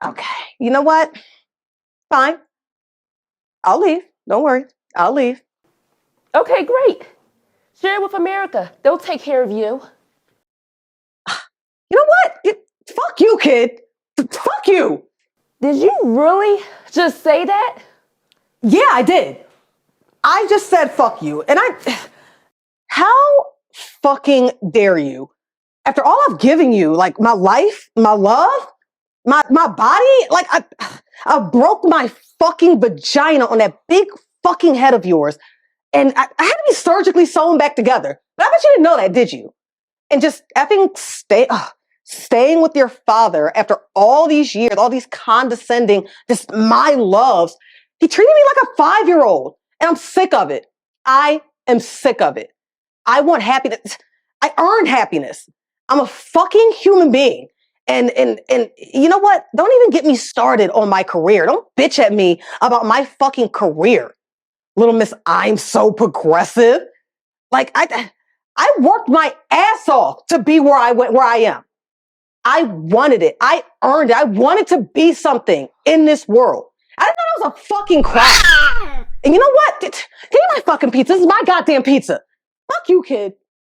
Okay. You know what? Fine. I'll leave. Don't worry. I'll leave. Okay, great. Share it with America. They'll take care of you. You know what? Fuck you, kid. Fuck you. Did you really just say that? Yeah, I did. I just said fuck you. And how fucking dare you? After all I've given you, like my life, my love, my body, like I broke my fucking vagina on that big fucking head of yours. And I had to be surgically sewn back together. But I bet you didn't know that, did you? And just effing staying with your father after all these years, all these condescending, just my loves. He treated me like a 5-year-old. And I'm sick of it. I am sick of it. I want happiness. I earned happiness. I'm a fucking human being. And you know what? Don't even get me started on my career. Don't bitch at me about my fucking career. Little miss, I'm so progressive. Like I worked my ass off to be where I am. I wanted it. I earned it. I wanted to be something in this world. I didn't know it was a fucking crime. And you know what? Give me my fucking pizza. This is my goddamn pizza. Fuck you, kid.